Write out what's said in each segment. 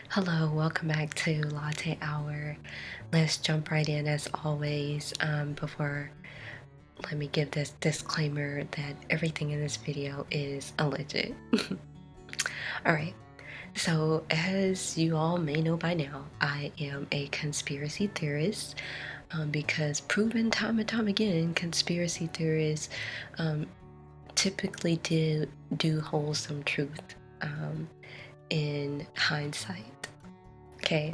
Hello, welcome back to Latte Hour. Let's jump right in as always. Before, let me give this disclaimer that everything in this video is alleged. All right, so as you all may know by now, I am a conspiracy theorist because proven time and time again, conspiracy theorists typically do hold some truth in hindsight. Okay,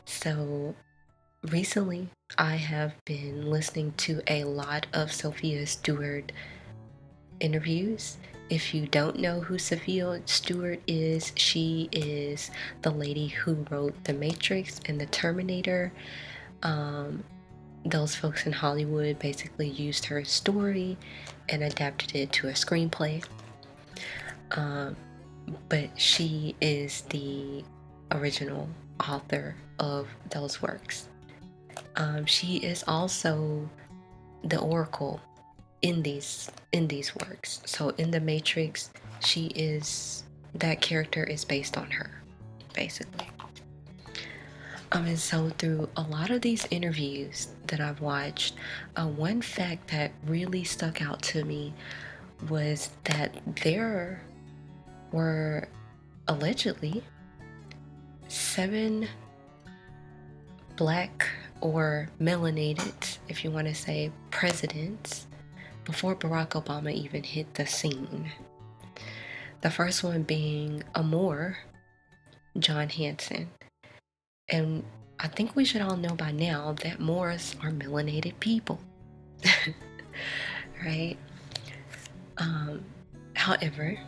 so recently, I have been listening to a lot of Sophia Stewart interviews. If you don't know who Sophia Stewart is, she is the lady who wrote The Matrix and The Terminator. Those folks in Hollywood basically used her story and adapted it to a screenplay. But she is the original author of those works. She is also the oracle in these works. So in The Matrix, that character is based on her, basically. And so through a lot of these interviews that I've watched, one fact that really stuck out to me was that there were allegedly 7 black or melanated, if you want to say, presidents before Barack Obama even hit the scene. The first one being Amor John Hanson. And I think we should all know by now that Moors are melanated people. Right? However,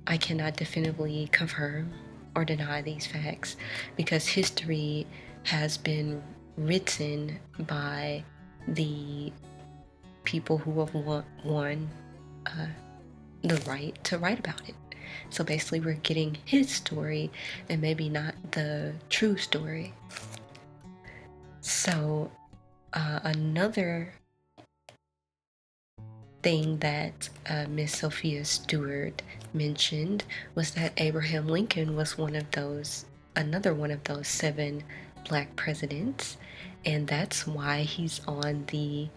I cannot definitively confirm or deny these facts because history has been written by the people who have won the right to write about it. So basically, we're getting his story and maybe not the true story. So, another thing that Miss Sophia Stewart mentioned was that Abraham Lincoln was another one of those 7 black presidents, and that's why he's on the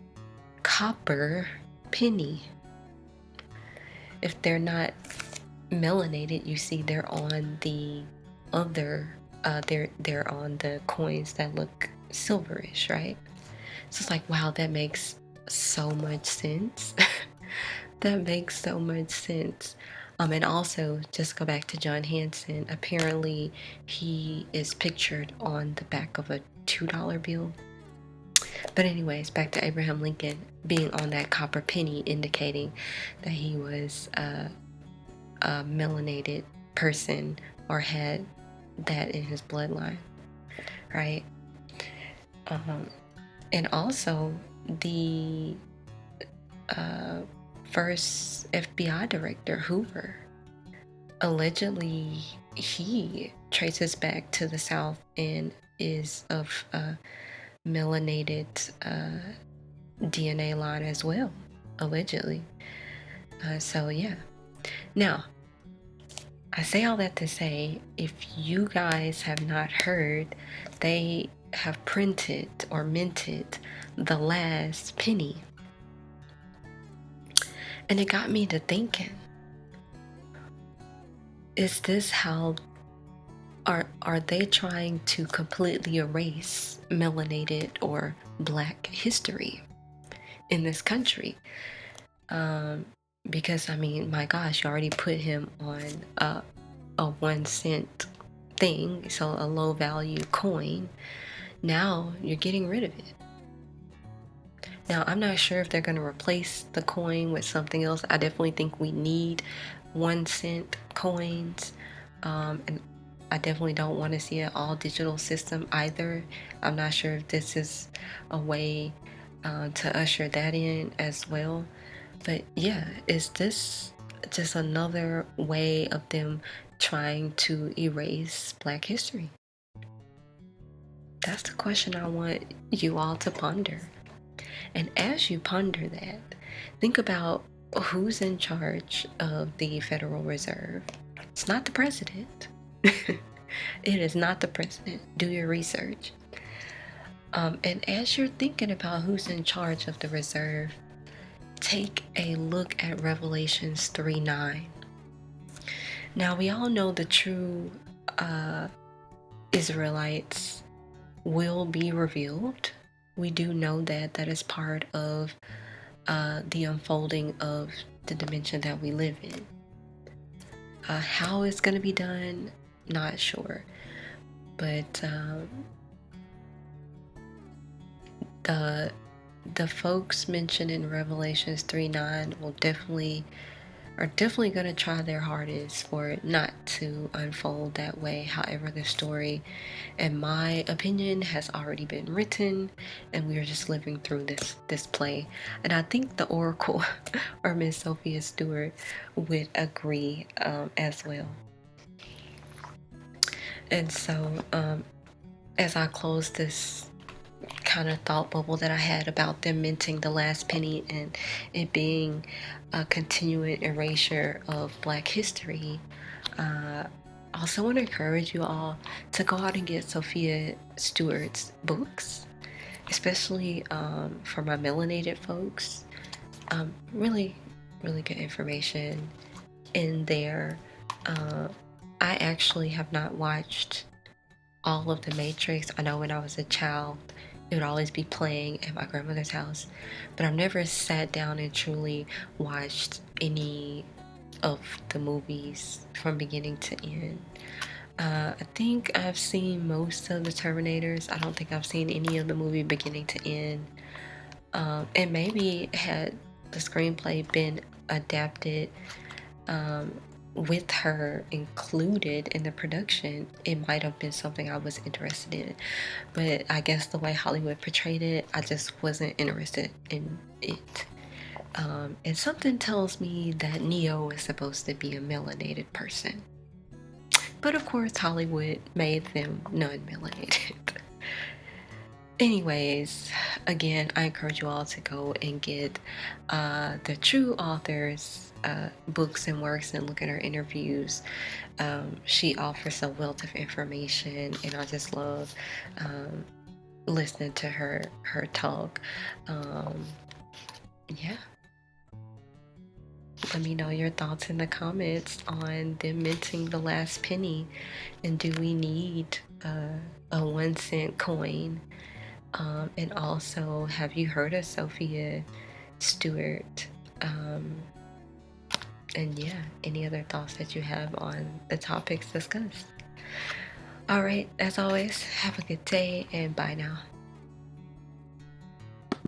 copper penny. If they're not melanated, you see they're on the other they're on the coins that look silverish, right? So it's like, wow, that makes so much sense. That makes so much sense. And also, just go back to John Hanson. Apparently, he is pictured on the back of a $2 bill. But anyways, back to Abraham Lincoln being on that copper penny, indicating that he was a melanated person or had that in his bloodline, right? And also the first FBI director, Hoover, allegedly he traces back to the South and is of melanated DNA line as well, allegedly. So yeah. Now, I say all that to say, if you guys have not heard, they have printed or minted the last penny. And it got me to thinking, is this how are they trying to completely erase melanated or black history in this country? Because I mean, my gosh, you already put him on a 1 cent thing, so a low value coin. Now you're getting rid of it. Now, I'm not sure if they're going to replace the coin with something else. I definitely think we need 1 cent coins. And I definitely don't want to see an all digital system either. I'm not sure if this is a way to usher that in as well. But yeah, is this just another way of them trying to erase Black history? That's the question I want you all to ponder. And as you ponder that, think about who's in charge of the Federal Reserve. It's not the president. It is not the president. Do your research. And as you're thinking about who's in charge of the reserve, take a look at Revelations 3:9. Now, we all know the true Israelites will be revealed. We do know that that is part of the unfolding of the dimension that we live in. How it's going to be done, not sure. But the folks mentioned in Revelations 3:9 are definitely going to try their hardest for it not to unfold that way. However, the story, in my opinion, has already been written, and we are just living through this play. And I think the Oracle or Miss Sophia Stewart would agree as well. And so, as I close this kind of thought bubble that I had about them minting the last penny and it being a continuing erasure of Black history, I also want to encourage you all to go out and get Sophia Stewart's books, especially for my melanated folks. Really, really good information in there. I actually have not watched all of The Matrix. I know when I was a child, it would always be playing at my grandmother's house, but I've never sat down and truly watched any of the movies from beginning to end. I think I've seen most of the Terminators. I don't think I've seen any of the movie beginning to end. And maybe had the screenplay been adapted with her included in the production, it might have been something I was interested in. But I guess the way Hollywood portrayed it, I just wasn't interested in it. And something tells me that Neo is supposed to be a melanated person. But of course, Hollywood made them non-melanated. Anyways, again, I encourage you all to go and get the true author's books and works and look at her interviews. She offers a wealth of information, and I just love listening to her talk. Yeah. Let me know your thoughts in the comments on them minting the last penny, and do we need a 1 cent coin? And also, have you heard of Sophia Stewart? And yeah, any other thoughts that you have on the topics discussed? All right, as always, have a good day and bye now.